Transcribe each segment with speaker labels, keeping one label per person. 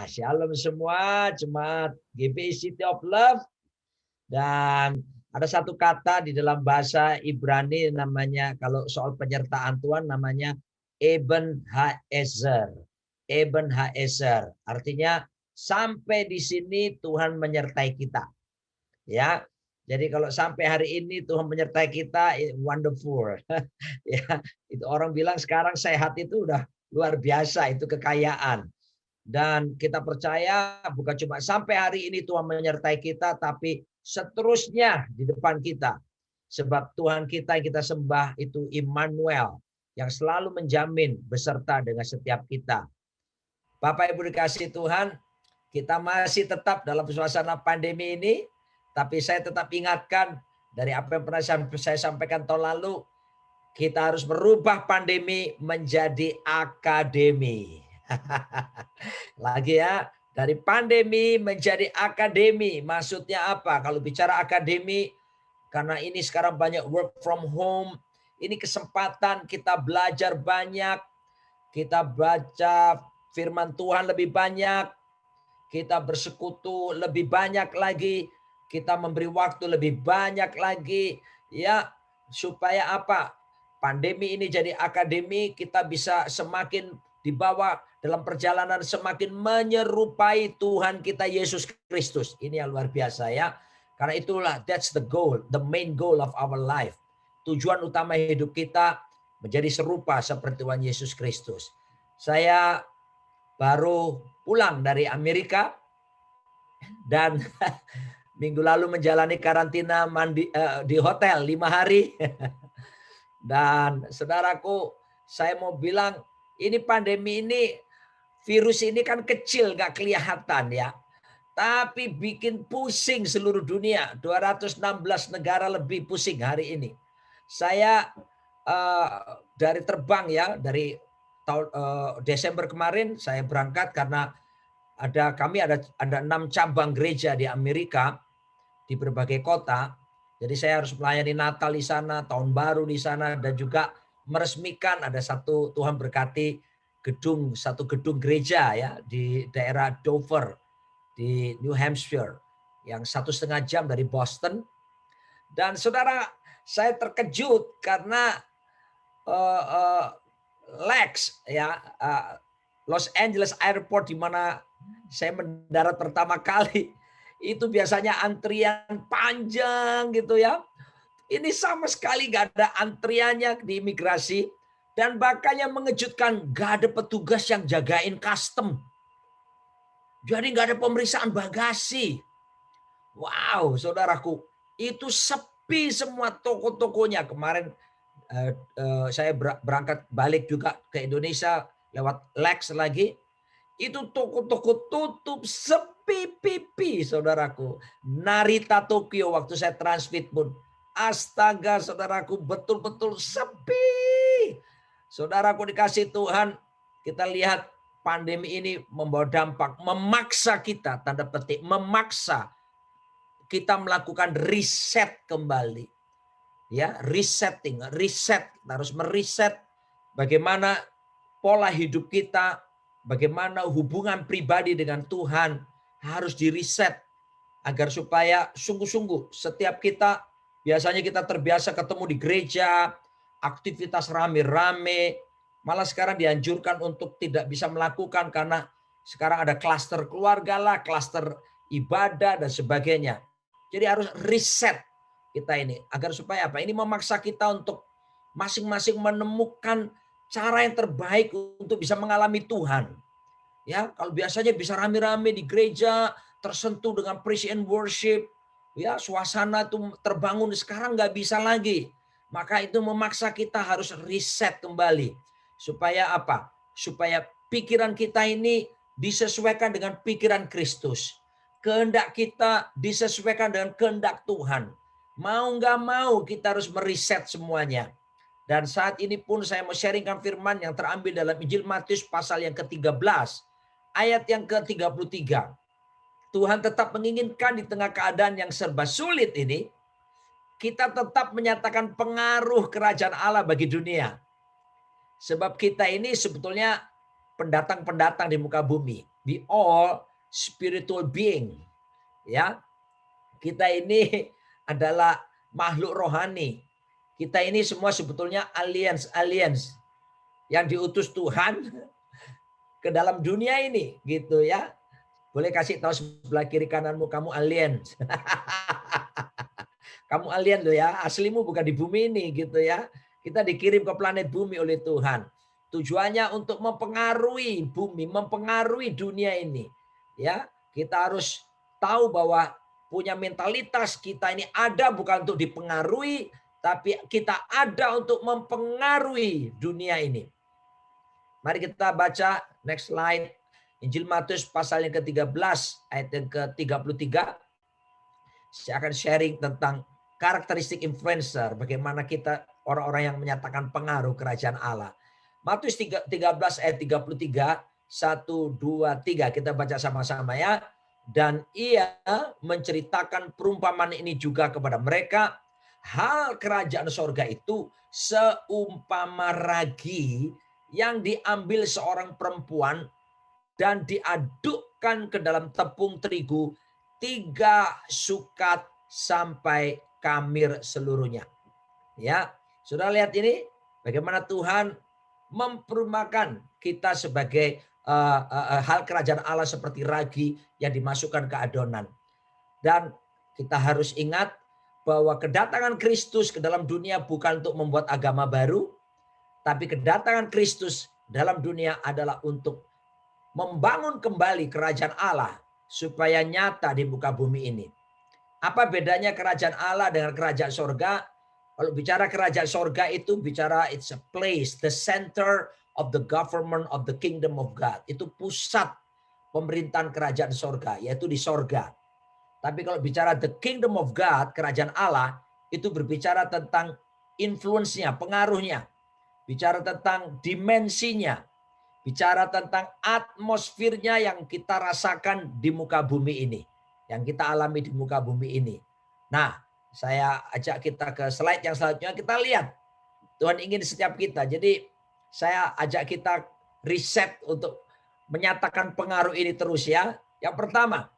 Speaker 1: Shalom semua, jemaat GBI City of Love. Dan ada satu kata di dalam bahasa Ibrani namanya, kalau soal penyertaan Tuhan namanya Eben Haezer. Eben Haezer. Artinya sampai di sini Tuhan menyertai kita. Ya. Jadi kalau sampai hari ini Tuhan menyertai kita, wonderful. Ya, itu orang bilang sekarang sehat itu udah luar biasa, itu kekayaan. Dan kita percaya bukan cuma sampai hari ini Tuhan menyertai kita, tapi seterusnya di depan kita. Sebab Tuhan kita yang kita sembah itu Immanuel, yang selalu menjamin beserta dengan setiap kita. Bapak Ibu dikasih Tuhan, kita masih tetap dalam suasana pandemi ini, tapi saya tetap ingatkan dari apa yang pernah saya sampaikan tahun lalu, kita harus merubah pandemi menjadi akademi. Lagi ya, dari pandemi menjadi akademi. Maksudnya apa? Kalau bicara akademi, karena ini sekarang banyak work from home, ini kesempatan kita belajar banyak, kita baca firman Tuhan lebih banyak, kita bersekutu lebih banyak lagi, kita memberi waktu lebih banyak lagi, ya, supaya apa? Pandemi ini jadi akademi, kita bisa semakin dibawa dalam perjalanan semakin menyerupai Tuhan kita Yesus Kristus. Ini yang luar biasa ya. Karena itulah that's the goal, the main goal of our life. Tujuan utama hidup kita menjadi serupa seperti Tuhan Yesus Kristus. Saya baru pulang dari Amerika dan minggu lalu menjalani karantina di hotel 5 hari. Dan saudaraku, saya mau bilang ini pandemi ini, virus ini kan kecil gak kelihatan ya. Tapi bikin pusing seluruh dunia. 216 negara lebih pusing hari ini. Saya dari terbang ya, dari tahun Desember kemarin saya berangkat karena kami ada 6 cabang gereja di Amerika di berbagai kota. Jadi saya harus melayani Natal di sana, Tahun Baru di sana, dan juga meresmikan ada satu, Tuhan berkati, satu gedung gereja ya di daerah Dover di New Hampshire yang 1,5 jam dari Boston. Dan saudara, saya terkejut karena Lex ya, Los Angeles Airport di mana saya mendarat pertama kali, itu biasanya antrian panjang gitu ya. Ini sama sekali gak ada antriannya di imigrasi, dan bahkan yang mengejutkan gak ada petugas yang jagain custom. Jadi gak ada pemeriksaan bagasi. Wow, saudaraku, itu sepi semua toko-tokonya. Kemarin saya berangkat balik juga ke Indonesia lewat Lex lagi. Itu toko-toko tutup, sepi pipi, saudaraku. Narita Tokyo waktu saya transit pun, astaga saudaraku, betul-betul sepi. Saudaraku dikasih Tuhan, kita lihat pandemi ini membawa dampak, memaksa kita, tanda petik, memaksa kita melakukan riset kembali. Ya, reset, harus meriset bagaimana pola hidup kita, bagaimana hubungan pribadi dengan Tuhan harus diriset agar supaya sungguh-sungguh setiap kita, biasanya kita terbiasa ketemu di gereja, aktivitas rame-rame, malah sekarang dianjurkan untuk tidak bisa melakukan karena sekarang ada klaster keluarga lah, klaster ibadah dan sebagainya. Jadi harus riset kita ini agar supaya apa? Ini memaksa kita untuk masing-masing menemukan cara yang terbaik untuk bisa mengalami Tuhan. Ya, kalau biasanya bisa rame-rame di gereja, tersentuh dengan praise and worship, ya suasana itu terbangun, sekarang nggak bisa lagi. Maka itu memaksa kita harus riset kembali. Supaya apa? Supaya pikiran kita ini disesuaikan dengan pikiran Kristus. Kehendak kita disesuaikan dengan kehendak Tuhan. Mau nggak mau kita harus meriset semuanya. Dan saat ini pun saya mau sharingkan firman yang terambil dalam Injil Matius pasal yang ke-13. Ayat yang ke-33. Tuhan tetap menginginkan di tengah keadaan yang serba sulit ini, kita tetap menyatakan pengaruh kerajaan Allah bagi dunia. Sebab kita ini sebetulnya pendatang-pendatang di muka bumi. we all spiritual being. Ya, kita ini adalah makhluk rohani. Kita ini semua sebetulnya aliens yang diutus Tuhan ke dalam dunia ini, gitu ya. Boleh kasih tahu sebelah kiri kananmu, kamu alien. Kamu alien loh ya, aslimu bukan di bumi ini gitu ya. Kita dikirim ke planet bumi oleh Tuhan. Tujuannya untuk mempengaruhi bumi, mempengaruhi dunia ini. Ya, kita harus tahu bahwa punya mentalitas kita ini ada bukan untuk dipengaruhi, tapi kita ada untuk mempengaruhi dunia ini. Mari kita baca next slide. Injil Matius pasal yang ke-13 ayat yang ke-33. Saya akan sharing tentang karakteristik influencer, bagaimana kita orang-orang yang menyatakan pengaruh kerajaan Allah. Matius 13 ayat 33, 1, 2, 3. Kita baca sama-sama ya. Dan ia menceritakan perumpamaan ini juga kepada mereka. Hal kerajaan sorga itu seumpama ragi yang diambil seorang perempuan dan diadukkan ke dalam tepung terigu 3 sukat sampai kamir seluruhnya. Ya, sudah lihat ini bagaimana Tuhan memperumpamakan kita sebagai hal kerajaan Allah seperti ragi yang dimasukkan ke adonan. Dan kita harus ingat bahwa kedatangan Kristus ke dalam dunia bukan untuk membuat agama baru, tapi kedatangan Kristus dalam dunia adalah untuk membangun kembali kerajaan Allah supaya nyata di muka bumi ini. Apa bedanya kerajaan Allah dengan kerajaan sorga? Kalau bicara kerajaan sorga itu bicara it's a place, the center of the government of the kingdom of God. Itu pusat pemerintahan kerajaan sorga, yaitu di sorga. Tapi kalau bicara the kingdom of God, kerajaan Allah, itu berbicara tentang influence-nya, pengaruhnya. Bicara tentang dimensinya. Bicara tentang atmosfernya yang kita rasakan di muka bumi ini. Yang kita alami di muka bumi ini. Nah, saya ajak kita ke slide yang selanjutnya. Kita lihat. Tuhan ingin setiap kita. Jadi saya ajak kita riset untuk menyatakan pengaruh ini terus ya. Yang pertama,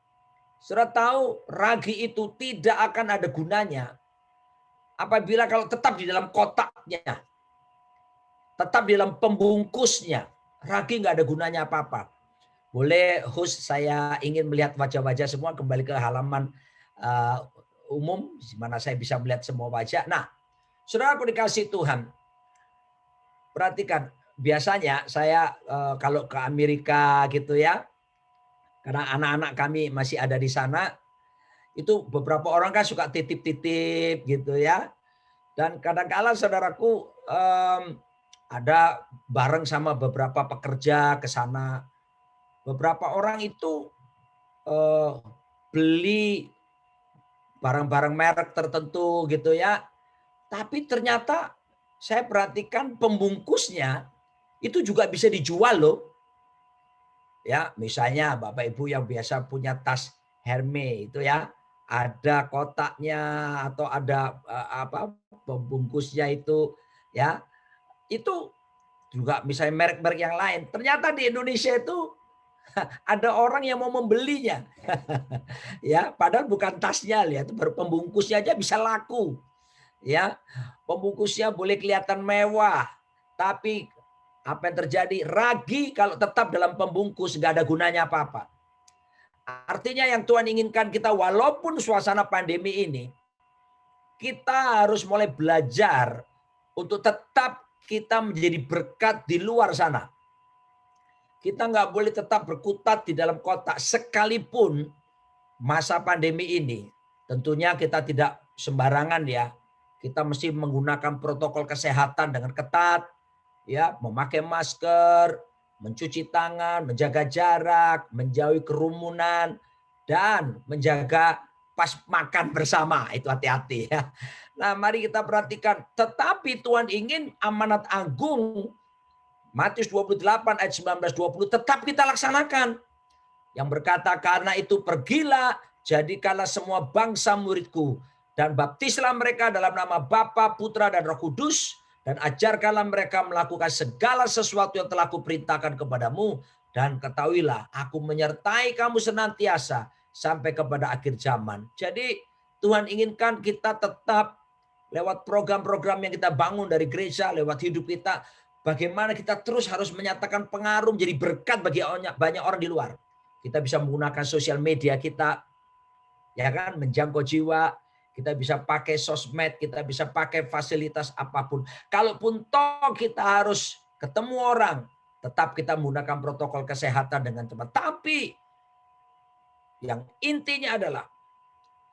Speaker 1: sudah tahu ragi itu tidak akan ada gunanya apabila kalau tetap di dalam kotaknya. Tetap di dalam pembungkusnya. Ragi nggak ada gunanya apa-apa. Boleh host, saya ingin melihat wajah-wajah semua, kembali ke halaman umum di mana saya bisa melihat semua wajah. Nah, saudaraku dikasih Tuhan, perhatikan, biasanya saya kalau ke Amerika gitu ya, karena anak-anak kami masih ada di sana, itu beberapa orang kan suka titip-titip gitu ya. Dan kadang-kala saudaraku ada bareng sama beberapa pekerja ke sana. Beberapa orang itu beli barang-barang merek tertentu gitu ya. Tapi ternyata saya perhatikan pembungkusnya itu juga bisa dijual loh. Ya, misalnya Bapak Ibu yang biasa punya tas Hermes itu ya, ada kotaknya atau ada pembungkusnya itu ya. Itu juga misalnya merek-merek yang lain. Ternyata di Indonesia itu ada orang yang mau membelinya. Ya, padahal bukan tasnya, lihat baru pembungkusnya aja bisa laku. Ya, pembungkusnya boleh kelihatan mewah, tapi apa yang terjadi? Ragi kalau tetap dalam pembungkus nggak ada gunanya apa-apa. Artinya yang Tuhan inginkan kita walaupun suasana pandemi ini, kita harus mulai belajar untuk tetap kita menjadi berkat di luar sana. Kita nggak boleh tetap berkutat di dalam kotak sekalipun masa pandemi ini. Tentunya kita tidak sembarangan ya. Kita mesti menggunakan protokol kesehatan dengan ketat, ya, memakai masker, mencuci tangan, menjaga jarak, menjauhi kerumunan, dan menjaga pas makan bersama. Itu hati-hati ya. Nah, mari kita perhatikan. Tetapi Tuhan ingin amanat agung Matius 28 ayat 19-20 tetap kita laksanakan. Yang berkata, karena itu pergilah, jadikanlah semua bangsa muridku. Dan baptislah mereka dalam nama Bapa, Putra, dan Roh Kudus. Dan ajarkanlah mereka melakukan segala sesuatu yang telah kuperintahkan kepadamu. Dan ketahuilah, aku menyertai kamu senantiasa sampai kepada akhir zaman. Jadi Tuhan inginkan kita tetap lewat program-program yang kita bangun dari gereja, lewat hidup kita, bagaimana kita terus harus menyatakan pengaruh menjadi berkat bagi banyak orang di luar. Kita bisa menggunakan sosial media kita, ya kan, menjangkau jiwa. Kita bisa pakai sosmed, kita bisa pakai fasilitas apapun. Kalaupun toh kita harus ketemu orang, tetap kita menggunakan protokol kesehatan dengan tepat. Tapi yang intinya adalah,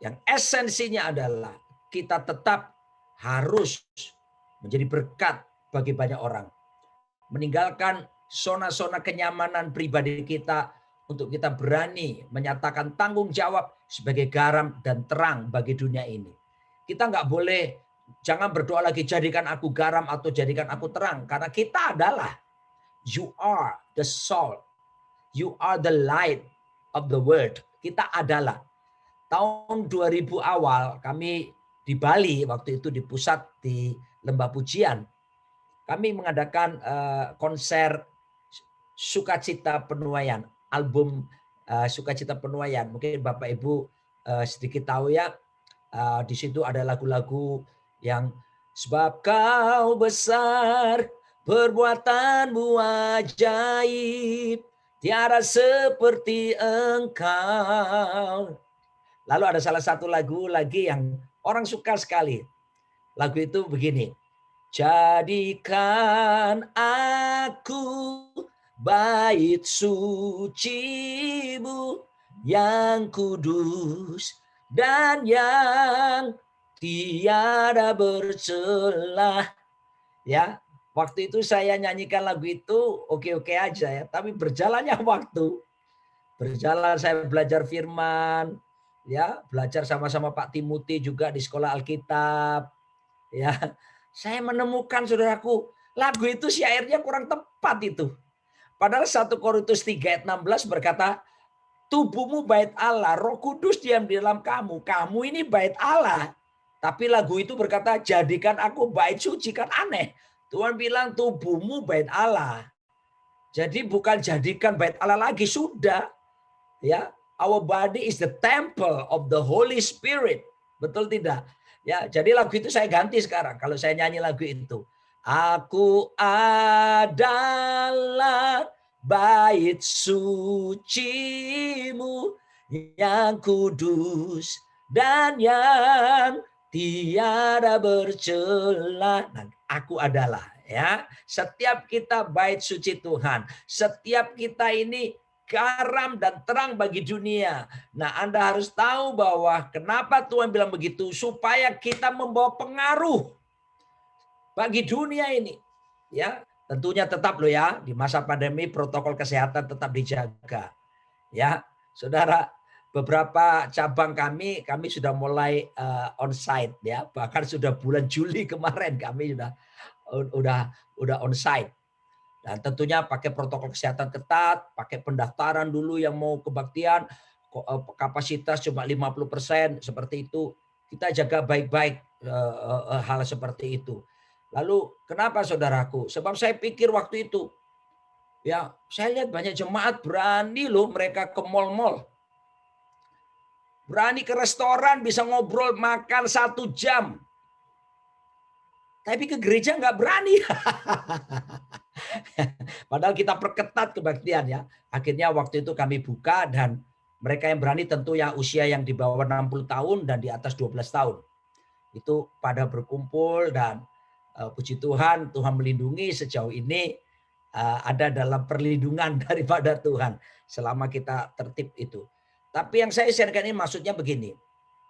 Speaker 1: yang esensinya adalah kita tetap harus menjadi berkat bagi banyak orang. Meninggalkan zona-zona kenyamanan pribadi kita untuk kita berani menyatakan tanggung jawab sebagai garam dan terang bagi dunia ini. Kita nggak boleh, jangan berdoa lagi jadikan aku garam atau jadikan aku terang. Karena kita adalah, you are the salt. You are the light of the world. Kita adalah. Tahun 2000 awal kami di Bali, waktu itu di pusat di Lembah Pujian, kami mengadakan konser Sukacita Penuaian, album Sukacita Penuaian. Mungkin Bapak Ibu sedikit tahu ya, di situ ada lagu-lagu yang sebab kau besar, perbuatanmu ajaib, tiada seperti engkau. Lalu ada salah satu lagu lagi yang orang suka sekali. Lagu itu begini. Jadikan aku bait suci-Mu yang kudus dan yang tiada bercelah. Ya, waktu itu saya nyanyikan lagu itu oke-oke aja ya, tapi berjalannya waktu, berjalan saya belajar firman, ya, belajar sama-sama Pak Timothy juga di sekolah Alkitab, ya. Saya menemukan saudaraku, lagu itu syairnya kurang tepat itu. Padahal 1 Korintus 3 ayat 16 berkata, tubuhmu bait Allah, Roh Kudus diam di dalam kamu. Kamu ini bait Allah. Tapi lagu itu berkata, jadikan aku bait suci. Kan aneh. Tuhan bilang tubuhmu bait Allah. Jadi bukan jadikan bait Allah lagi, sudah. Ya, our body is the temple of the Holy Spirit. Betul tidak? Ya, jadi lagu itu saya ganti sekarang. Kalau saya nyanyi lagu itu, aku adalah bait suci-Mu yang kudus dan yang tiada bercela. Nah, aku adalah, ya. Setiap kita bait suci Tuhan, setiap kita ini garam dan terang bagi dunia. Nah, Anda harus tahu bahwa kenapa Tuhan bilang begitu, supaya kita membawa pengaruh bagi dunia ini. Ya, tentunya tetap loh ya, di masa pandemi protokol kesehatan tetap dijaga. Ya, Saudara, beberapa cabang kami sudah mulai onsite ya, bahkan sudah bulan Juli kemarin kami udah onsite. Dan tentunya pakai protokol kesehatan ketat, pakai pendaftaran dulu yang mau kebaktian, kapasitas cuma 50% seperti itu. Kita jaga baik-baik hal seperti itu. Lalu kenapa saudaraku? Sebab saya pikir waktu itu, ya saya lihat banyak jemaat berani loh mereka ke mall-mall. Berani ke restoran, bisa ngobrol makan 1 jam. Tapi ke gereja nggak berani. Padahal kita perketat kebaktian ya. Akhirnya waktu itu kami buka dan mereka yang berani tentu yang usia yang di bawah 60 tahun dan di atas 12 tahun. Itu pada berkumpul dan puji Tuhan, Tuhan melindungi sejauh ini ada dalam perlindungan daripada Tuhan selama kita tertib itu. Tapi yang saya sharekan ini maksudnya begini.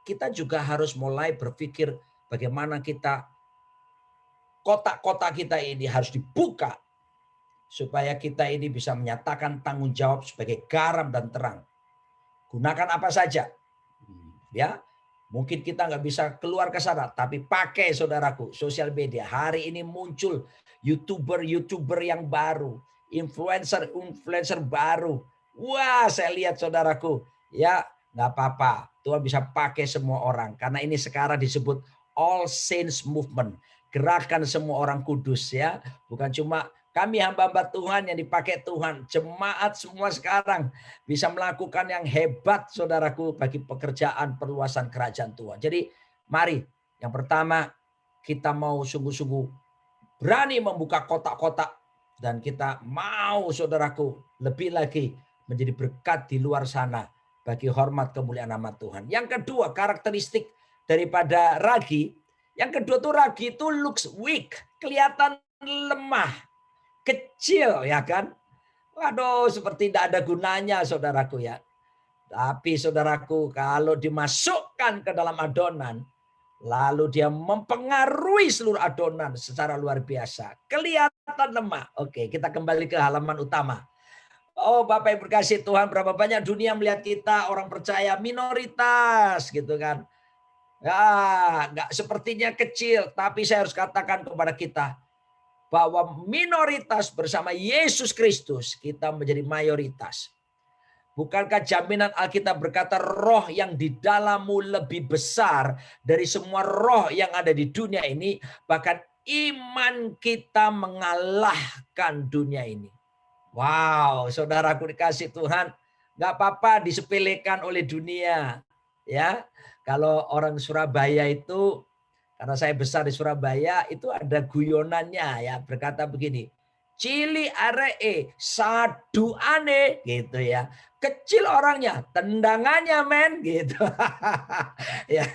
Speaker 1: Kita juga harus mulai berpikir bagaimana kita kotak-kotak kita ini harus dibuka supaya kita ini bisa menyatakan tanggung jawab sebagai garam dan terang. Gunakan apa saja. Ya, mungkin kita nggak bisa keluar ke sana, tapi pakai saudaraku sosial media. Hari ini muncul YouTuber yang baru, influencer baru. Wah, saya lihat saudaraku, ya nggak apa-apa. Tuhan bisa pakai semua orang karena ini sekarang disebut All Saints Movement. Gerakan semua orang kudus ya, bukan cuma Kami hamba-hamba Tuhan yang dipakai Tuhan. Jemaat semua sekarang bisa melakukan yang hebat, saudaraku, bagi pekerjaan perluasan kerajaan Tuhan. Jadi mari, yang pertama kita mau sungguh-sungguh berani membuka kotak-kotak. Dan kita mau, saudaraku, lebih lagi menjadi berkat di luar sana bagi hormat kemuliaan nama Tuhan. Yang kedua, karakteristik daripada ragi. Yang kedua tuh ragi itu looks weak, kelihatan lemah, kecil, ya kan? Waduh, seperti tidak ada gunanya, saudaraku ya. Tapi saudaraku, kalau dimasukkan ke dalam adonan, lalu dia mempengaruhi seluruh adonan secara luar biasa. Kelihatan lemah. Oke, kita kembali ke halaman utama. Oh, Bapak Ibu kasih Tuhan, berapa banyak dunia melihat kita orang percaya minoritas gitu kan. Ya, nggak sepertinya kecil, tapi saya harus katakan kepada kita bahwa minoritas bersama Yesus Kristus kita menjadi mayoritas. Bukankah jaminan Alkitab berkata roh yang di dalammu lebih besar dari semua roh yang ada di dunia ini, bahkan iman kita mengalahkan dunia ini. Wow, saudaraku dikasih Tuhan, nggak apa-apa disepelekan oleh dunia, ya. Kalau orang Surabaya itu, karena saya besar di Surabaya, itu ada guyonannya ya, berkata begini, cili aree, sadu ane, gitu ya. Kecil orangnya, tendangannya men, gitu. Ya,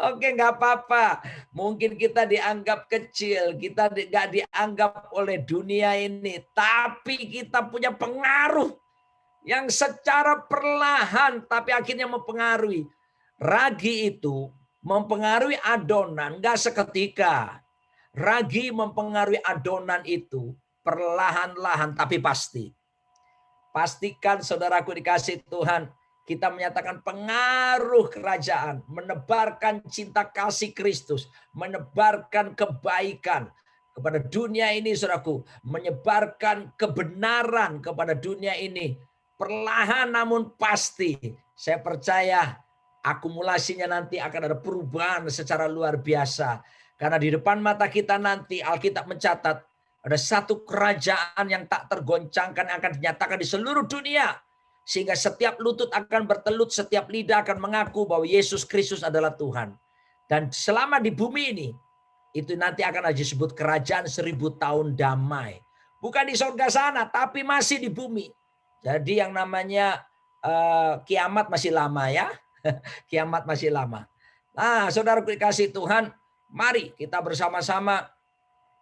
Speaker 1: oke nggak apa-apa. Mungkin kita dianggap kecil, kita nggak dianggap oleh dunia ini, tapi kita punya pengaruh yang secara perlahan tapi akhirnya mempengaruhi. Ragi itu mempengaruhi adonan nggak seketika. Ragi mempengaruhi adonan itu perlahan-lahan tapi pasti. Pastikan saudaraku dikasih Tuhan, kita menyatakan pengaruh kerajaan, menebarkan cinta kasih Kristus, menebarkan kebaikan kepada dunia ini, saudaraku, menyebarkan kebenaran kepada dunia ini. Perlahan namun pasti, saya percaya akumulasinya nanti akan ada perubahan secara luar biasa. Karena di depan mata kita nanti Alkitab mencatat ada satu kerajaan yang tak tergoncangkan akan dinyatakan di seluruh dunia. Sehingga setiap lutut akan bertelut, setiap lidah akan mengaku bahwa Yesus Kristus adalah Tuhan. Dan selama di bumi ini, itu nanti akan disebut kerajaan 1000 tahun damai. Bukan di surga sana, tapi masih di bumi. Jadi yang namanya kiamat masih lama ya. Kiamat masih lama. Nah, saudara dikasih Tuhan, mari kita bersama-sama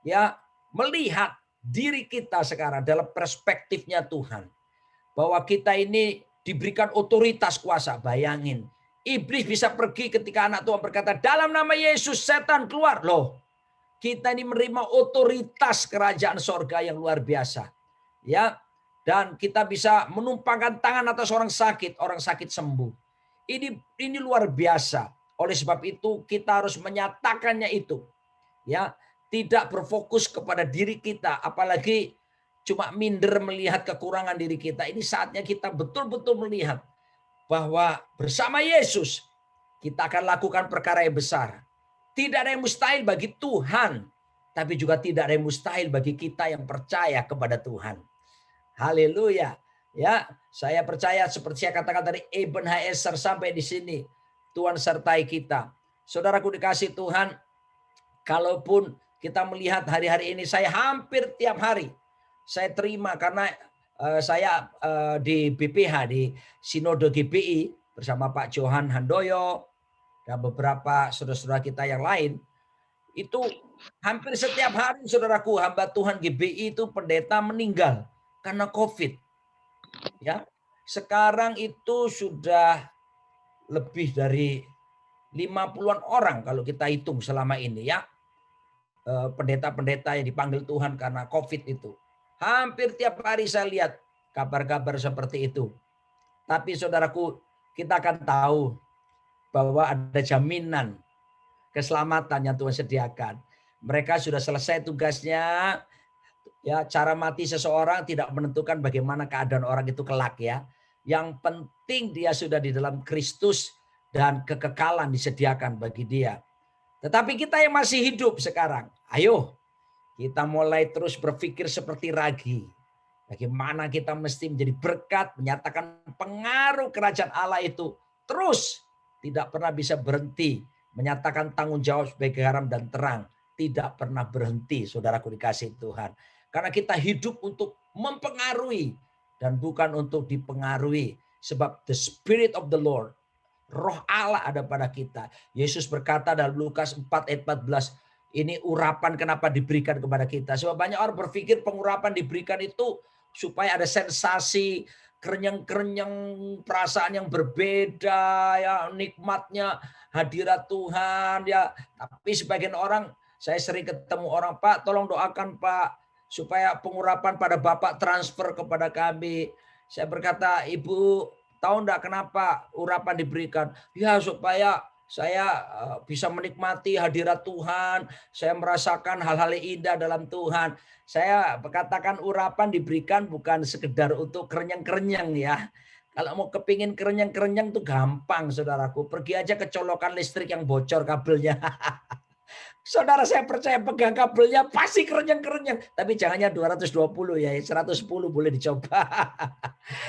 Speaker 1: ya melihat diri kita sekarang dalam perspektifnya Tuhan. Bahwa kita ini diberikan otoritas kuasa. Bayangin, iblis bisa pergi ketika anak Tuhan berkata, dalam nama Yesus setan keluar. Loh, kita ini menerima otoritas kerajaan sorga yang luar biasa. Ya, dan kita bisa menumpangkan tangan atas orang sakit sembuh. Ini luar biasa. Oleh sebab itu kita harus menyatakannya itu. Ya, tidak berfokus kepada diri kita, apalagi cuma minder melihat kekurangan diri kita. Ini saatnya kita betul-betul melihat bahwa bersama Yesus kita akan lakukan perkara yang besar. Tidak ada yang mustahil bagi Tuhan, tapi juga tidak ada yang mustahil bagi kita yang percaya kepada Tuhan. Haleluya. Ya, saya percaya seperti saya katakan dari Eben Haeser sampai di sini Tuhan sertai kita. Saudaraku dikasih Tuhan, kalaupun kita melihat hari-hari ini, saya hampir tiap hari saya terima karena saya di BPH, di Sinode GBI bersama Pak Johan Handoyo dan beberapa saudara-saudara kita yang lain, itu hampir setiap hari saudaraku hamba Tuhan GBI itu pendeta meninggal karena COVID. Ya, sekarang itu sudah lebih dari 50-an orang kalau kita hitung selama ini ya. Pendeta-pendeta yang dipanggil Tuhan karena COVID itu. Hampir tiap hari saya lihat kabar-kabar seperti itu. Tapi saudaraku, kita akan tahu bahwa ada jaminan keselamatan yang Tuhan sediakan. Mereka sudah selesai tugasnya. Ya, cara mati seseorang tidak menentukan bagaimana keadaan orang itu kelak ya. Yang penting dia sudah di dalam Kristus dan kekekalan disediakan bagi dia. Tetapi kita yang masih hidup sekarang, ayo Kita mulai terus berpikir seperti ragi. Bagaimana kita mesti menjadi berkat, menyatakan pengaruh kerajaan Allah itu terus tidak pernah bisa berhenti, menyatakan tanggung jawab sebagai garam dan terang, tidak pernah berhenti, saudaraku dikasih Tuhan. Karena kita hidup untuk mempengaruhi dan bukan untuk dipengaruhi, sebab the Spirit of the Lord, Roh Allah ada pada kita. Yesus berkata dalam Lukas 4 ayat 14, ini urapan kenapa diberikan kepada kita. Sebab banyak orang berpikir pengurapan diberikan itu supaya ada sensasi, kerenyang-kerenyang, perasaan yang berbeda, ya nikmatnya hadirat Tuhan, ya. Tapi sebagian orang, saya sering ketemu orang, Pak, tolong doakan Pak, supaya pengurapan pada Bapak transfer kepada kami. Saya berkata, Ibu, tahu enggak kenapa urapan diberikan? Ya supaya saya bisa menikmati hadirat Tuhan, saya merasakan hal-hal indah dalam Tuhan. Saya katakan urapan diberikan bukan sekedar untuk kerenyang-kerenyang ya. Kalau mau kepingin kerenyang-kerenyang tuh gampang saudaraku. Pergi aja ke colokan listrik yang bocor kabelnya. Saudara saya percaya pegang kabelnya pasti kerenyang-kerenyang. Tapi jangannya 220 ya, 110 boleh dicoba.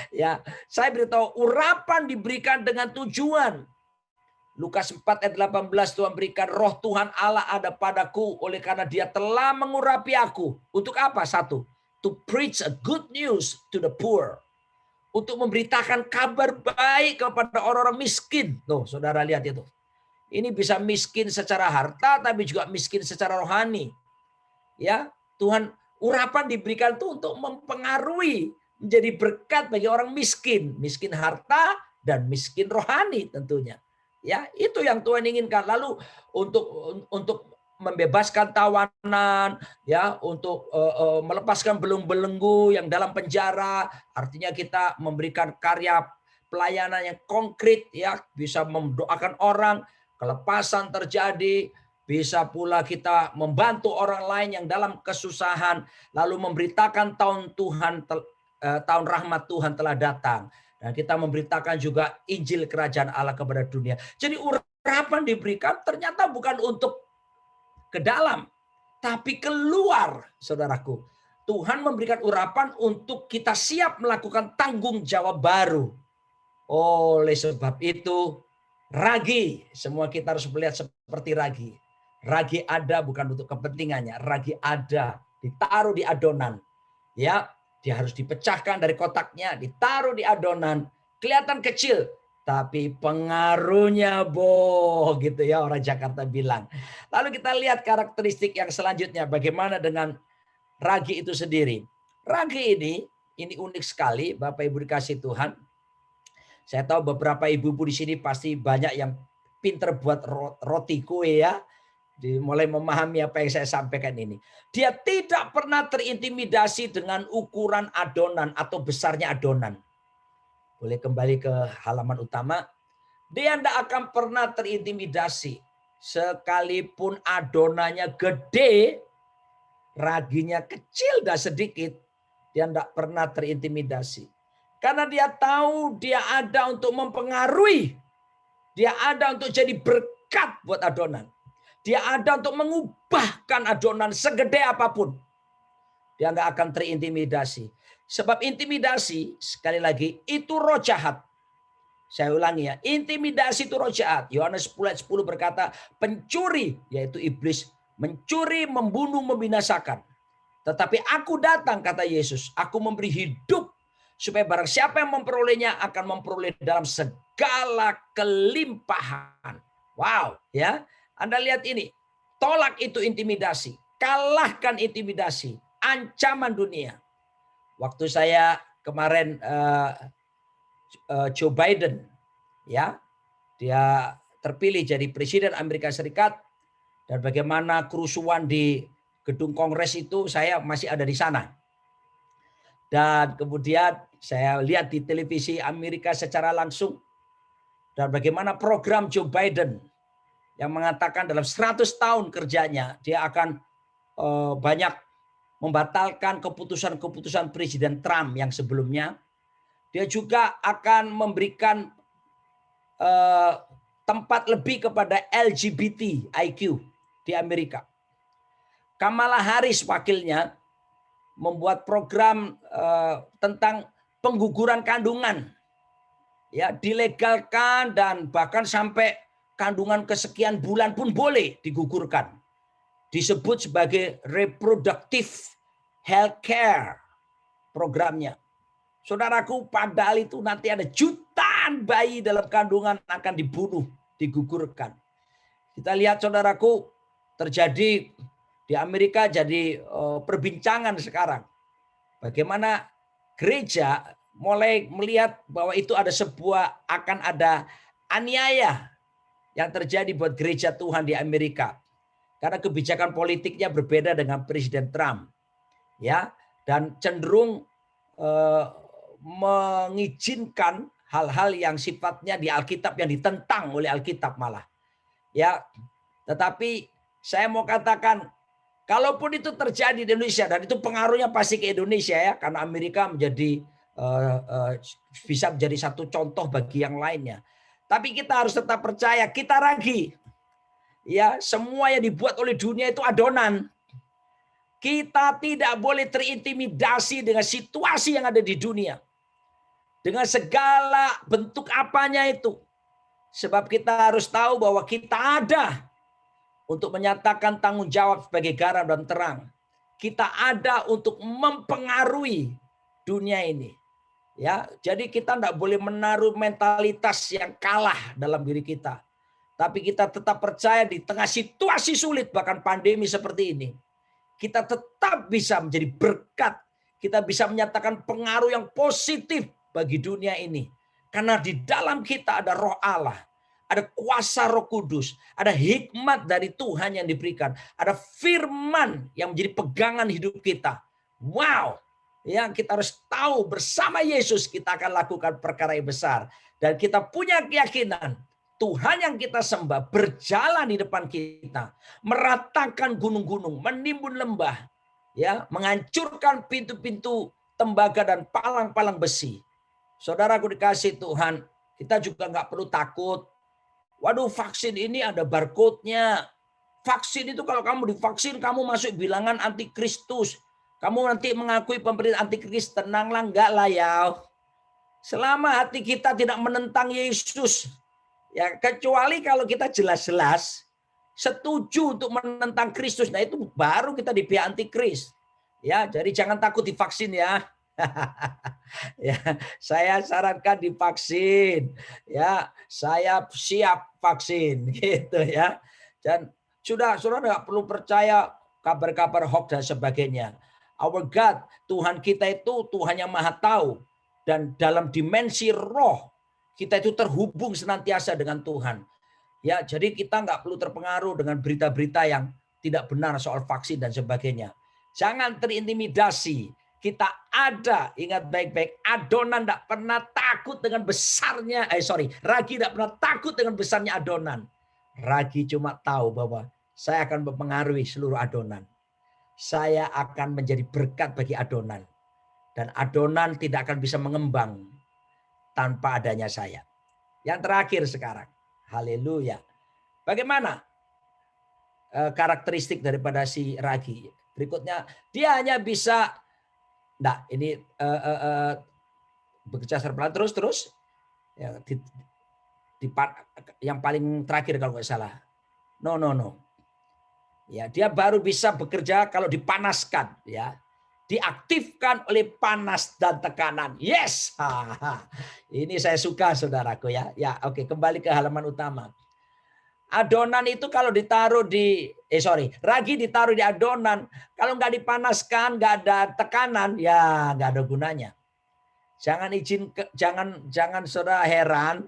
Speaker 1: Ya, saya beritahu urapan diberikan dengan tujuan. Lukas 4 ayat 18 Tuhan berikan roh Tuhan Allah ada padaku oleh karena dia telah mengurapi aku. Untuk apa? Satu, to preach a good news to the poor. Untuk memberitakan kabar baik kepada orang-orang miskin. Tuh, saudara lihat itu. Ini bisa miskin secara harta tapi juga miskin secara rohani. Ya, Tuhan urapan diberikan itu untuk mempengaruhi, menjadi berkat bagi orang miskin, miskin harta dan miskin rohani tentunya. Ya, itu yang Tuhan inginkan. Lalu untuk membebaskan tawanan, ya, untuk melepaskan belenggu yang dalam penjara, artinya kita memberikan karya pelayanan yang konkret, ya, bisa mendoakan orang, kelepasan terjadi, bisa pula kita membantu orang lain yang dalam kesusahan, lalu memberitakan tahun rahmat Tuhan telah datang. Dan kita memberitakan juga Injil Kerajaan Allah kepada dunia. Jadi urapan diberikan ternyata bukan untuk ke dalam, tapi keluar, saudaraku. Tuhan memberikan urapan untuk kita siap melakukan tanggung jawab baru. Oleh sebab itu, ragi, semua kita harus melihat seperti ragi. Ragi ada bukan untuk kepentingannya, ragi ada, ditaruh di adonan. Ya, dia harus dipecahkan dari kotaknya, ditaruh di adonan, kelihatan kecil, tapi pengaruhnya gitu ya orang Jakarta bilang. Lalu kita lihat karakteristik yang selanjutnya, bagaimana dengan ragi itu sendiri. Ragi ini unik sekali, Bapak Ibu dikasih Tuhan. Saya tahu beberapa ibu-ibu di sini pasti banyak yang pinter buat roti kue ya. Mulai memahami apa yang saya sampaikan ini. Dia tidak pernah terintimidasi dengan ukuran adonan atau besarnya adonan. Boleh kembali ke halaman utama. Dia tidak akan pernah terintimidasi. Sekalipun adonannya gede, raginya kecil dan sedikit, dia tidak pernah terintimidasi. Karena dia tahu dia ada untuk mempengaruhi. Dia ada untuk jadi berkat buat adonan. Dia ada untuk mengubahkan adonan segede apapun. Dia nggak akan terintimidasi. Sebab intimidasi, sekali lagi, itu roh jahat. Saya ulangi ya, intimidasi itu roh jahat. Yohanes 10 ayat 10 berkata, pencuri, yaitu iblis, mencuri, membunuh, membinasakan. Tetapi aku datang, kata Yesus, aku memberi hidup, supaya barang siapa yang memperolehnya akan memperoleh dalam segala kelimpahan. Wow, ya. Anda lihat ini, tolak itu intimidasi, kalahkan intimidasi, ancaman dunia. Waktu saya kemarin Joe Biden, ya, dia terpilih jadi presiden Amerika Serikat, dan bagaimana kerusuhan di gedung Kongres itu saya masih ada di sana. Dan kemudian saya lihat di televisi Amerika secara langsung, dan bagaimana program Joe Biden yang mengatakan dalam 100 tahun kerjanya dia akan banyak membatalkan keputusan-keputusan Presiden Trump yang sebelumnya. Dia juga akan memberikan tempat lebih kepada LGBTIQ di Amerika. Kamala Harris wakilnya membuat program tentang pengguguran kandungan. Ya, dilegalkan dan bahkan sampai kandungan kesekian bulan pun boleh digugurkan. Disebut sebagai reproductive health care programnya. Saudaraku, padahal itu nanti ada jutaan bayi dalam kandungan akan dibunuh, digugurkan. Kita lihat saudaraku, terjadi di Amerika jadi perbincangan sekarang. Bagaimana gereja mulai melihat bahwa itu akan ada aniaya yang terjadi buat gereja Tuhan di Amerika. Karena kebijakan politiknya berbeda dengan Presiden Trump. Ya, dan cenderung mengizinkan hal-hal yang sifatnya di Alkitab yang ditentang oleh Alkitab malah. Ya, tetapi saya mau katakan, kalaupun itu terjadi di Indonesia, dan itu pengaruhnya pasti ke Indonesia ya, karena Amerika menjadi bisa menjadi satu contoh bagi yang lainnya. Tapi kita harus tetap percaya, kita ragi. Ya, semua yang dibuat oleh dunia itu adonan. Kita tidak boleh terintimidasi dengan situasi yang ada di dunia. Dengan segala bentuk apanya itu. Sebab kita harus tahu bahwa kita ada untuk menyatakan tanggung jawab sebagai garam dan terang. Kita ada untuk mempengaruhi dunia ini. Ya, jadi kita tidak boleh menaruh mentalitas yang kalah dalam diri kita. Tapi kita tetap percaya di tengah situasi sulit, bahkan pandemi seperti ini, kita tetap bisa menjadi berkat. Kita bisa menyatakan pengaruh yang positif bagi dunia ini. Karena di dalam kita ada Roh Allah. Ada kuasa Roh Kudus. Ada hikmat dari Tuhan yang diberikan. Ada firman yang menjadi pegangan hidup kita. Wow. Ya, kita harus tahu bersama Yesus kita akan lakukan perkara yang besar. Dan kita punya keyakinan Tuhan yang kita sembah berjalan di depan kita. Meratakan gunung-gunung, menimbun lembah. Ya, menghancurkan pintu-pintu tembaga dan palang-palang besi. Saudaraku dikasih Tuhan, kita juga nggak perlu takut. Waduh, vaksin ini ada barcode-nya. Vaksin itu kalau kamu divaksin, kamu masuk bilangan antikristus. Kamu nanti mengakui pemerintah antikris, tenanglah, enggak lah ya. Selama hati kita tidak menentang Yesus, ya kecuali kalau kita jelas-jelas setuju untuk menentang Kristus, nah itu baru kita di pihak antikris. Ya, jadi jangan takut divaksin ya. Ya, saya sarankan divaksin. Ya, saya siap vaksin gitu ya. Dan sudah nggak perlu percaya kabar-kabar hoax dan sebagainya. Our God, Tuhan kita itu Tuhan yang Maha Tahu, dan dalam dimensi roh kita itu terhubung senantiasa dengan Tuhan. Ya, jadi kita nggak perlu terpengaruh dengan berita-berita yang tidak benar soal vaksin dan sebagainya. Jangan terintimidasi. Kita ada, ingat baik-baik, adonan tidak pernah takut dengan besarnya. Ragi tidak pernah takut dengan besarnya adonan. Ragi cuma tahu bahwa saya akan mempengaruhi seluruh adonan. Saya akan menjadi berkat bagi adonan. Dan adonan tidak akan bisa mengembang tanpa adanya saya. Yang terakhir sekarang. Haleluya. Bagaimana karakteristik daripada si ragi? Berikutnya, dia hanya bisa, bekerja secara terus. Ya, yang paling terakhir kalau nggak salah. No. Ya, dia baru bisa bekerja kalau dipanaskan, ya. Diaktifkan oleh panas dan tekanan. Yes. Ini saya suka saudaraku ya. Ya, oke, kembali ke halaman utama. Adonan itu kalau ditaruh ragi ditaruh di adonan, kalau nggak dipanaskan, nggak ada tekanan, ya nggak ada gunanya. Jangan saudara heran,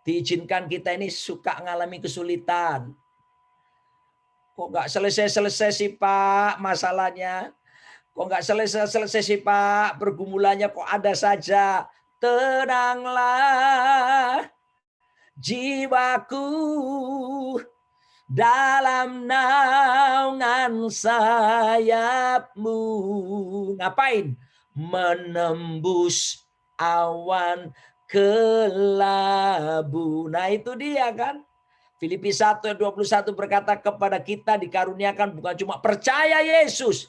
Speaker 1: diizinkan kita ini suka mengalami kesulitan. Kok nggak selesai sih Pak masalahnya? Kok nggak selesai sih Pak pergumulannya, kok ada saja? Tenanglah jiwaku dalam naungan sayapmu. Ngapain? Menembus awan kelabu. Nah itu dia kan. Filipi 1 ayat 21 berkata kepada kita dikaruniakan bukan cuma percaya Yesus,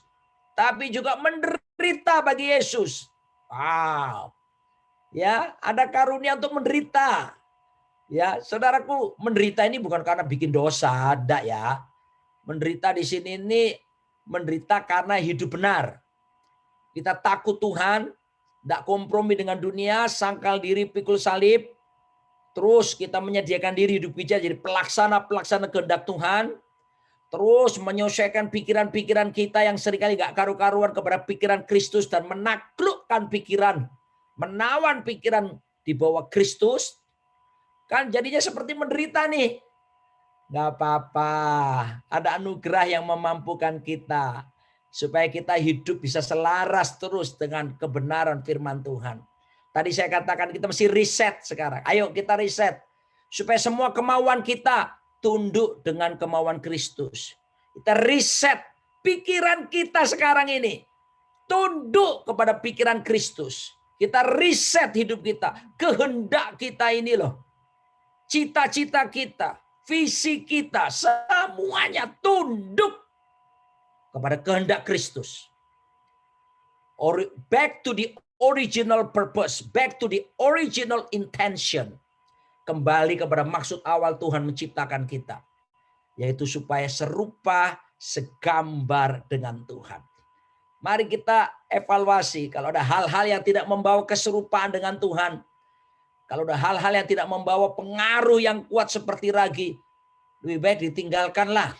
Speaker 1: tapi juga menderita bagi Yesus. Wow. Ya, ada karunia untuk menderita. Ya, saudaraku, menderita ini bukan karena bikin dosa, enggak ya. Menderita di sini ini menderita karena hidup benar. Kita takut Tuhan, enggak kompromi dengan dunia, sangkal diri pikul salib. Terus kita menyediakan diri hidup bijak jadi pelaksana kehendak Tuhan. Terus menyelesaikan pikiran-pikiran kita yang seringkali gak karu-karuan kepada pikiran Kristus dan menaklukkan pikiran, menawan pikiran di bawah Kristus. Kan jadinya seperti menderita nih. Gak apa-apa, ada anugerah yang memampukan kita supaya kita hidup bisa selaras terus dengan kebenaran firman Tuhan. Tadi saya katakan kita mesti riset sekarang. Ayo kita riset. Supaya semua kemauan kita tunduk dengan kemauan Kristus. Kita riset pikiran kita sekarang ini. Tunduk kepada pikiran Kristus. Kita riset hidup kita. Kehendak kita ini loh. Cita-cita kita. Visi kita. Semuanya tunduk kepada kehendak Kristus. Back to the original purpose, back to the original intention. Kembali kepada maksud awal Tuhan menciptakan kita. Yaitu supaya serupa, segambar dengan Tuhan. Mari kita evaluasi kalau ada hal-hal yang tidak membawa keserupaan dengan Tuhan. Kalau ada hal-hal yang tidak membawa pengaruh yang kuat seperti ragi. Lebih baik ditinggalkanlah.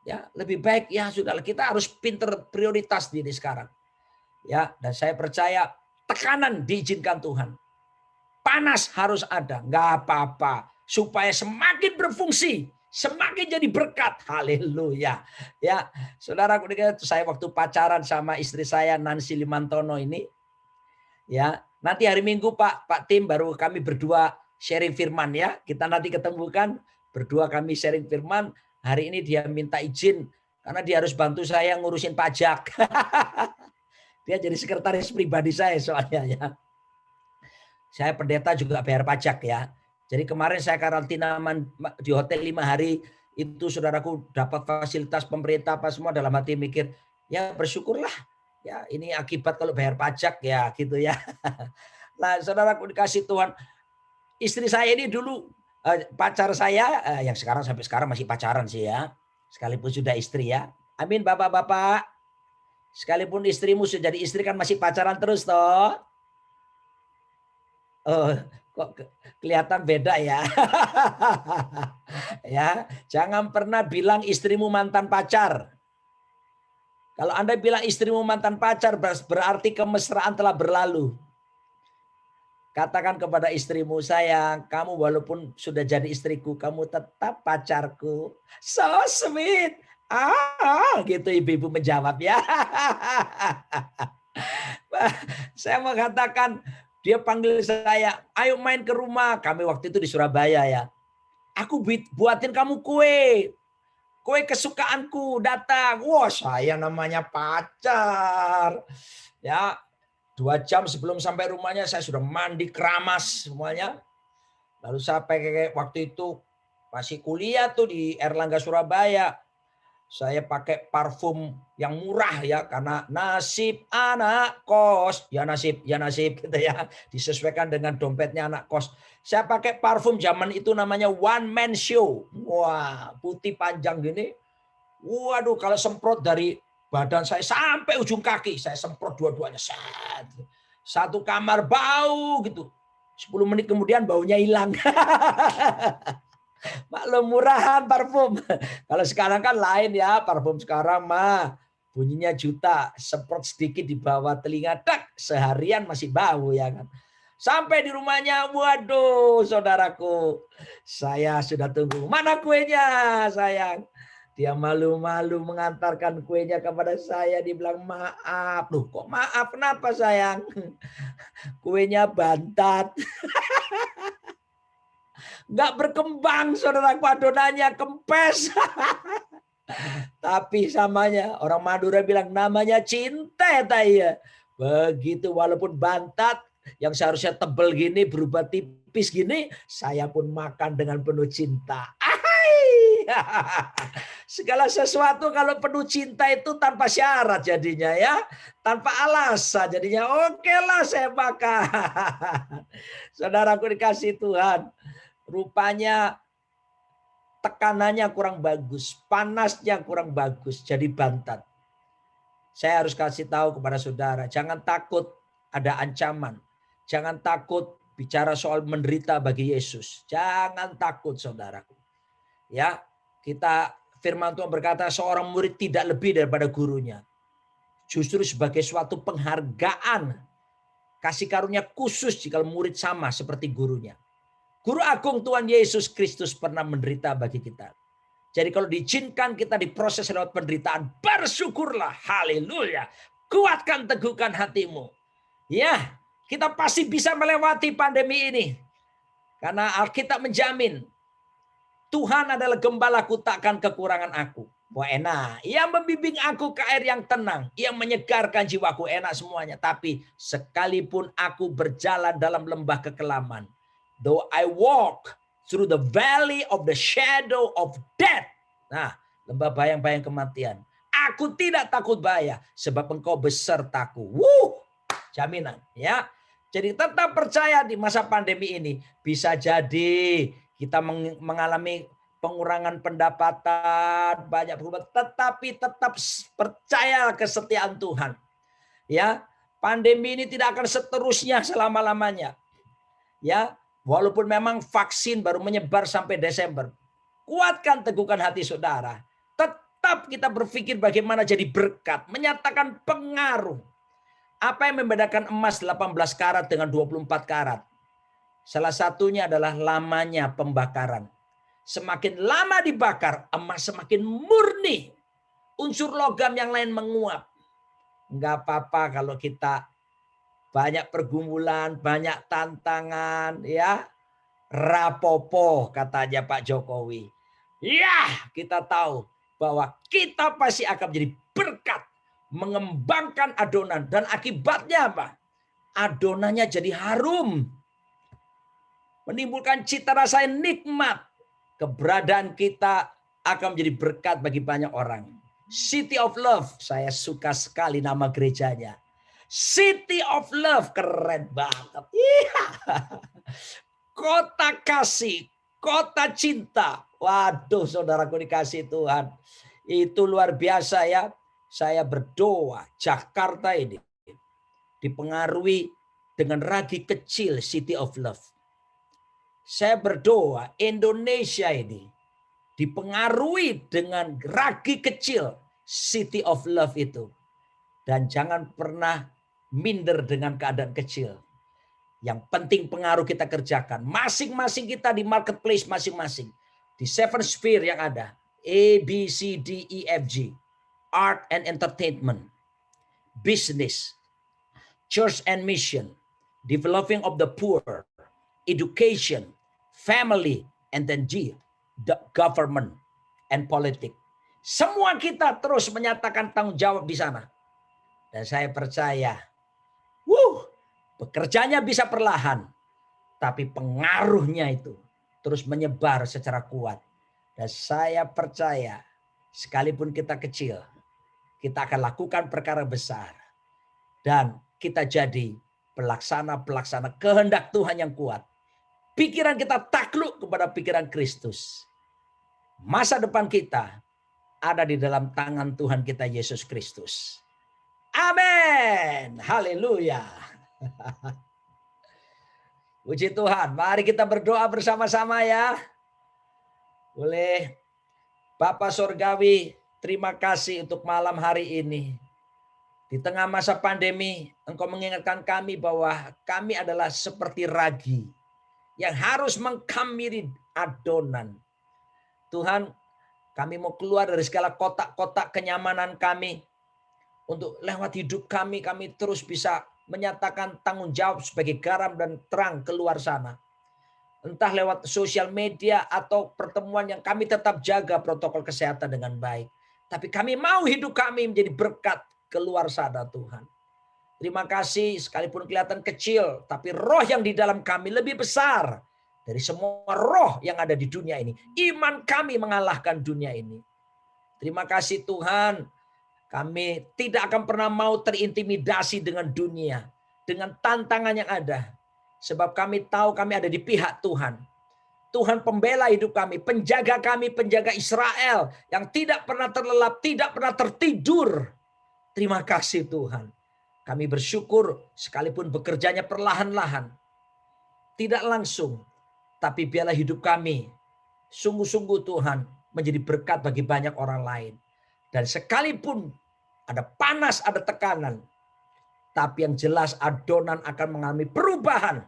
Speaker 1: Ya, lebih baik ya sudahlah, kita harus pinter prioritas diri sekarang. Ya, dan saya percaya tekanan diizinkan Tuhan. Panas harus ada, nggak apa-apa. Supaya semakin berfungsi, semakin jadi berkat. Haleluya. Ya, saudara, saya waktu pacaran sama istri saya Nancy Limantono ini, ya nanti hari Minggu Pak Tim baru kami berdua sharing firman ya. Kita nanti ketemukan berdua kami sharing firman. Hari ini dia minta izin karena dia harus bantu saya ngurusin pajak. Dia jadi sekretaris pribadi saya soalnya ya. Saya pendeta juga bayar pajak ya. Jadi kemarin saya karantina di hotel 5 hari. Itu saudaraku dapat fasilitas pemerintah apa semua, dalam hati mikir. Ya bersyukurlah. Ya ini akibat kalau bayar pajak ya gitu ya. Nah saudaraku dikasih Tuhan. Istri saya ini dulu pacar saya. Yang sekarang sampai sekarang masih pacaran sih ya. Sekalipun sudah istri ya. Amin bapak-bapak. Sekalipun istrimu sudah jadi istri kan masih pacaran terus toh. Oh, kok kelihatan beda ya. Ya, jangan pernah bilang istrimu mantan pacar. Kalau Anda bilang istrimu mantan pacar berarti kemesraan telah berlalu. Katakan kepada istrimu, sayang, kamu walaupun sudah jadi istriku, kamu tetap pacarku. So sweet. Gitu ibu-ibu menjawab ya. Saya mengatakan, dia panggil saya, ayo main ke rumah. Kami waktu itu di Surabaya ya. Aku buatin kamu kue. Kue kesukaanku, datang. Wah, saya namanya pacar. Ya, 2 jam sebelum sampai rumahnya saya sudah mandi keramas semuanya. Lalu saya pakai waktu itu masih kuliah tuh di Erlangga Surabaya. Saya pakai parfum yang murah ya, karena nasib anak kos. Ya nasib gitu ya. Disesuaikan dengan dompetnya anak kos. Saya pakai parfum zaman itu namanya One Man Show. Wah, putih panjang gini. Waduh, kalau semprot dari badan saya sampai ujung kaki, saya semprot dua-duanya. Satu kamar bau gitu. 10 menit kemudian baunya hilang. Maklum murahan parfum. Kalau sekarang kan lain ya, parfum sekarang mah bunyinya juta, semprot sedikit di bawah telinga, tak seharian masih bau ya kan. Sampai di rumahnya, waduh saudaraku, saya sudah tunggu. Mana kuenya sayang? Dia malu-malu mengantarkan kuenya kepada saya, dibilang maaf. Loh kok maaf, kenapa sayang? Kuenya bantat. Nggak berkembang saudaraku, adonannya kempes. Tapi samanya orang Madura bilang namanya cinta ya. Begitu walaupun bantat yang seharusnya tebel gini berubah tipis gini, saya pun makan dengan penuh cinta. Segala sesuatu kalau penuh cinta itu tanpa syarat jadinya ya. Tanpa alasan jadinya. Oke lah saya makan. Saudaraku dikasih Tuhan. Rupanya tekanannya kurang bagus. Panasnya kurang bagus. Jadi bantat. Saya harus kasih tahu kepada saudara. Jangan takut ada ancaman. Jangan takut bicara soal menderita bagi Yesus. Jangan takut saudaraku. Ya, kita firman Tuhan berkata seorang murid tidak lebih daripada gurunya. Justru sebagai suatu penghargaan. Kasih karunia khusus jika murid sama seperti gurunya. Guru agung Tuhan Yesus Kristus pernah menderita bagi kita. Jadi kalau diizinkan kita diproses lewat penderitaan, bersyukurlah. Haleluya. Kuatkan, teguhkan hatimu. Ya, kita pasti bisa melewati pandemi ini. Karena Alkitab menjamin Tuhan adalah gembalaku, takkan kekurangan aku. Wah enak. Ia membimbing aku ke air yang tenang. Ia menyegarkan jiwaku, enak semuanya. Tapi sekalipun aku berjalan dalam lembah kekelaman. Though I walk through the valley of the shadow of death. Nah, lembah bayang-bayang kematian. Aku tidak takut bahaya. Sebab engkau besertaku. Jaminan ya. Jadi tetap percaya di masa pandemi ini. Bisa jadi kita mengalami pengurangan pendapatan, banyak berubah, tetapi tetap percaya kesetiaan Tuhan. Ya, pandemi ini tidak akan seterusnya selama-lamanya. Ya, walaupun memang vaksin baru menyebar sampai Desember. Kuatkan, teguhkan hati saudara. Tetap kita berpikir bagaimana jadi berkat, menyatakan pengaruh. Apa yang membedakan emas 18 karat dengan 24 karat? Salah satunya adalah lamanya pembakaran. Semakin lama dibakar, emas semakin murni. Unsur logam yang lain menguap. Enggak apa-apa kalau kita banyak pergumulan, banyak tantangan, ya. Rapopo katanya Pak Jokowi. Ya, kita tahu bahwa kita pasti akan menjadi berkat, mengembangkan adonan, dan akibatnya apa? Adonannya jadi harum. Menimbulkan cita rasa yang nikmat. Keberadaan kita akan menjadi berkat bagi banyak orang. City of Love, saya suka sekali nama gerejanya. City of Love, keren banget. Kota kasih, kota cinta. Waduh, saudaraku dikasih Tuhan. Itu luar biasa ya. Saya berdoa Jakarta ini dipengaruhi dengan ragi kecil City of Love. Saya berdoa Indonesia ini dipengaruhi dengan ragi kecil City of Love itu. Dan jangan pernah minder dengan keadaan kecil. Yang penting pengaruh kita kerjakan. Masing-masing kita di marketplace masing-masing. Di 7 sphere yang ada. A, B, C, D, E, F, G. Art and entertainment. Business. Church and mission. Developing of the poor. Education. Family, and then G, the government and politics. Semua kita terus menyatakan tanggung jawab di sana. Dan saya percaya, bekerjanya bisa perlahan, tapi pengaruhnya itu terus menyebar secara kuat. Dan saya percaya, sekalipun kita kecil, kita akan lakukan perkara besar. Dan kita jadi pelaksana-pelaksana kehendak Tuhan yang kuat. Pikiran kita takluk kepada pikiran Kristus. Masa depan kita ada di dalam tangan Tuhan kita Yesus Kristus. Amin. Haleluya. Puji Tuhan. Mari kita berdoa bersama-sama ya. Boleh. Bapa Surgawi, terima kasih untuk malam hari ini. Di tengah masa pandemi, Engkau mengingatkan kami bahwa kami adalah seperti ragi yang harus mengkamiri adonan. Tuhan, kami mau keluar dari segala kotak-kotak kenyamanan kami. Untuk lewat hidup kami terus bisa menyatakan tanggung jawab sebagai garam dan terang keluar sana. Entah lewat sosial media atau pertemuan yang kami tetap jaga protokol kesehatan dengan baik. Tapi kami mau hidup kami menjadi berkat keluar sana Tuhan. Terima kasih sekalipun kelihatan kecil, tapi roh yang di dalam kami lebih besar dari semua roh yang ada di dunia ini. Iman kami mengalahkan dunia ini. Terima kasih Tuhan. Kami tidak akan pernah mau terintimidasi dengan dunia, dengan tantangan yang ada. Sebab kami tahu kami ada di pihak Tuhan. Tuhan pembela hidup kami, penjaga Israel yang tidak pernah terlelap, tidak pernah tertidur. Terima kasih Tuhan. Kami bersyukur sekalipun bekerjanya perlahan-lahan, tidak langsung, tapi biarlah hidup kami sungguh-sungguh Tuhan menjadi berkat bagi banyak orang lain. Dan sekalipun ada panas, ada tekanan, tapi yang jelas adonan akan mengalami perubahan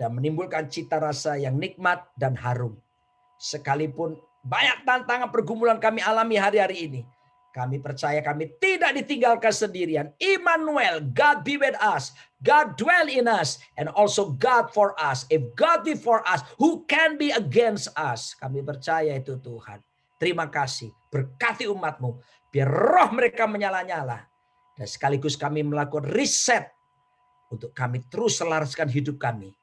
Speaker 1: dan menimbulkan cita rasa yang nikmat dan harum. Sekalipun banyak tantangan pergumulan kami alami hari-hari ini, kami percaya kami tidak ditinggalkan sendirian. Immanuel, God be with us. God dwell in us. And also God for us. If God be for us, who can be against us? Kami percaya itu Tuhan. Terima kasih. Berkati umat-Mu. Biar roh mereka menyala-nyala. Dan sekaligus kami melakukan riset. Untuk kami terus selaraskan hidup kami.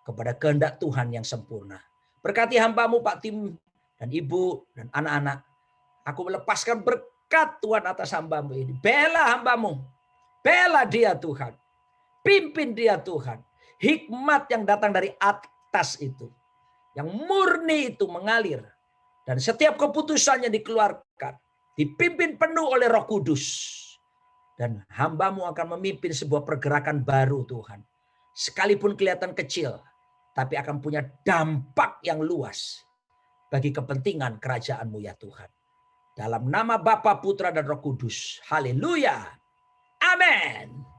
Speaker 1: Kepada kehendak Tuhan yang sempurna. Berkati hamba-Mu Pak Tim dan Ibu dan anak-anak. Aku melepaskan berkat Tuhan atas hamba-Mu ini. Bela hamba-Mu. Bela dia Tuhan. Pimpin dia Tuhan. Hikmat yang datang dari atas itu. Yang murni itu mengalir. Dan setiap keputusannya dikeluarkan. Dipimpin penuh oleh Roh Kudus. Dan hamba-Mu akan memimpin sebuah pergerakan baru Tuhan. Sekalipun kelihatan kecil. Tapi akan punya dampak yang luas. Bagi kepentingan kerajaan-Mu ya Tuhan. Dalam nama Bapa, Putra, dan Roh Kudus. Haleluya. Amin.